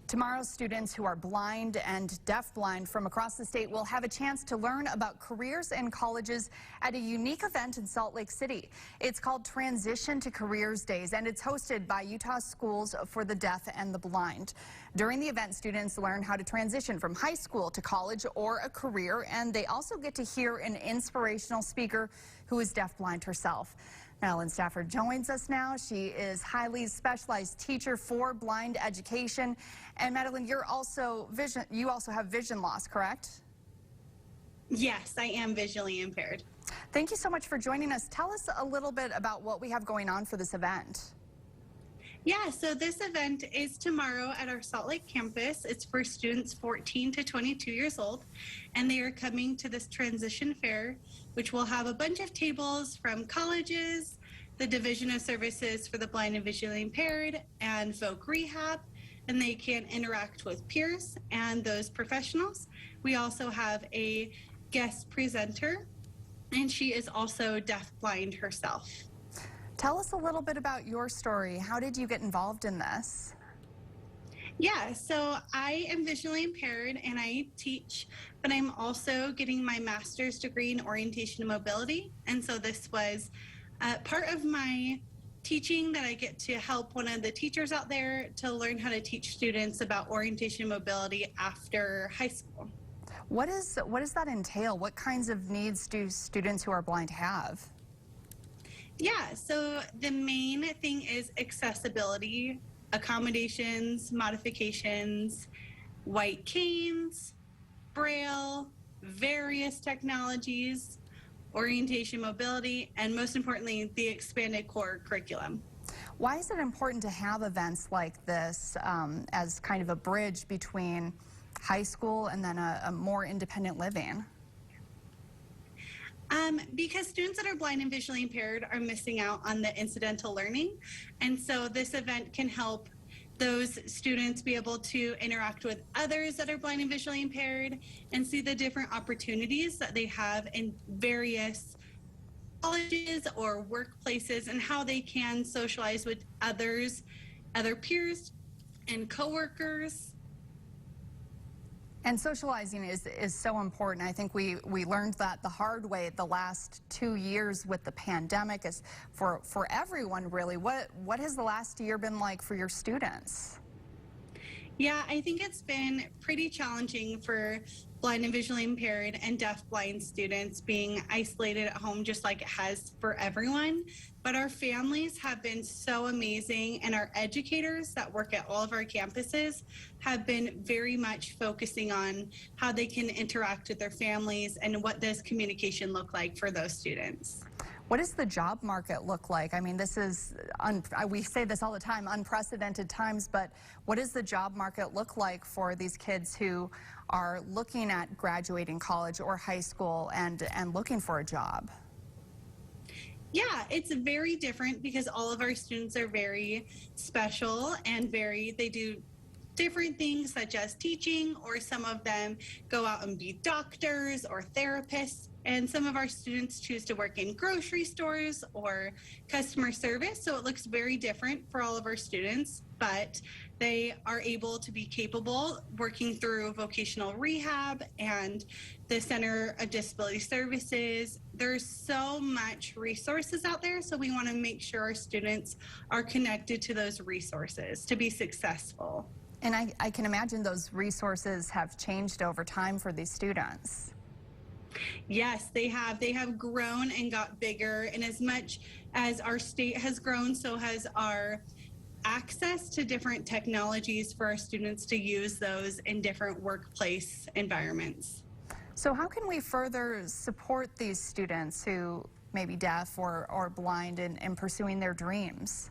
Tomorrow, students who are blind and deafblind from across the state will have a chance to learn about careers and colleges at a unique event in Salt Lake City. It's called Transition to Careers Days, and it's hosted by Utah Schools for the Deaf and the Blind. During the event, students learn how to transition from high school to college or a career, and they also get to hear an inspirational speaker who is deafblind herself. Madelyn Stafford joins us now. She is highly specialized teacher for blind education. And Madelyn, you also have vision loss, correct? Yes, I am visually impaired. Thank you so much for joining us. Tell us a little bit about what we have going on for this event. Yeah, so this event is tomorrow at our Salt Lake campus. It's for students 14 to 22 years old, and they are coming to this transition fair, which will have a bunch of tables from colleges, the Division of Services for the Blind and Visually Impaired, and Folk Rehab, and they can interact with peers and those professionals. We also have a guest presenter, and she is also deafblind herself. Tell us a little bit about your story. How did you get involved in this? Yeah, so I am visually impaired and I teach, but I'm also getting my master's degree in orientation and mobility. And so this was part of my teaching, that I get to help one of the teachers out there to learn how to teach students about orientation and mobility after high school. What does that entail? What kinds of needs do students who are blind have? Yeah, so the main thing is accessibility, accommodations, modifications, white canes, braille, various technologies, orientation, mobility, and most importantly, the expanded core curriculum. Why is it important to have events like this as kind of a bridge between high school and then a more independent living? Because students that are blind and visually impaired are missing out on the incidental learning. And so this event can help those students be able to interact with others that are blind and visually impaired and see the different opportunities that they have in various colleges or workplaces, and how they can socialize with others, other peers and coworkers. And socializing is so important. I think we learned that the hard way the last 2 years with the pandemic, is for everyone really. What has the last year been like for your students? Yeah, I think it's been pretty challenging for blind and visually impaired and deafblind students being isolated at home, just like it has for everyone. But our families have been so amazing, and our educators that work at all of our campuses have been very much focusing on how they can interact with their families and what does communication look like for those students. What does the job market look like? I mean, this is, we say this all the time, unprecedented times, but what does the job market look like for these kids who are looking at graduating college or high school and looking for a job? Yeah, it's very different because all of our students are very special and they do different things such as teaching, or some of them go out and be doctors or therapists. And some of our students choose to work in grocery stores or customer service. So it looks very different for all of our students, but they are able to be capable working through vocational rehab and the Center of Disability Services. There's so much resources out there, so we want to make sure our students are connected to those resources to be successful. And I can imagine those resources have changed over time for these students. Yes, they have. They have grown and got bigger. And as much as our state has grown, so has our access to different technologies for our students to use those in different workplace environments. So how can we further support these students who may be deaf or blind in pursuing their dreams?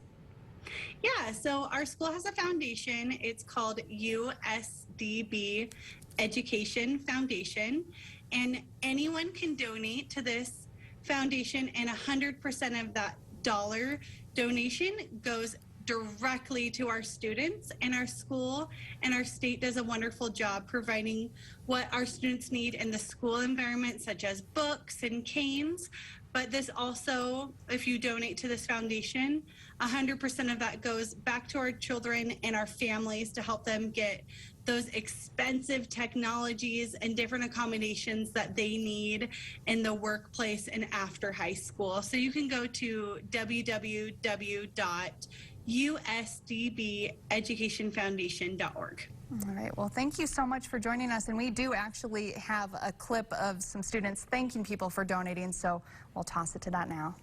Yeah, so our school has a foundation. It's called USDB Education Foundation, and anyone can donate to this foundation, and 100% of that dollar donation goes directly to our students. And our school and our state does a wonderful job providing what our students need in the school environment, such as books and canes. But this also, if you donate to this foundation, 100% of that goes back to our children and our families to help them get those expensive technologies and different accommodations that they need in the workplace and after high school. So you can go to www.usdbeducationfoundation.org. All right. Well, thank you so much for joining us. And we do actually have a clip of some students thanking people for donating, so we'll toss it to that now.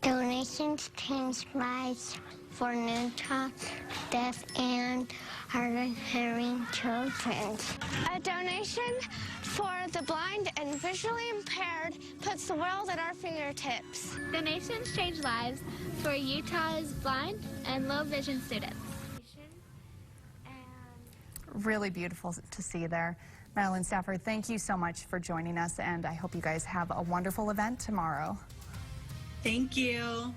Donations change lives for new talk, deaf, and hard of hearing children. A donation for the blind and visually impaired puts the world at our fingertips. Donations change lives for Utah's blind and low vision students. Really beautiful to see there. Madelyn Stafford, thank you so much for joining us, and I hope you guys have a wonderful event tomorrow. Thank you.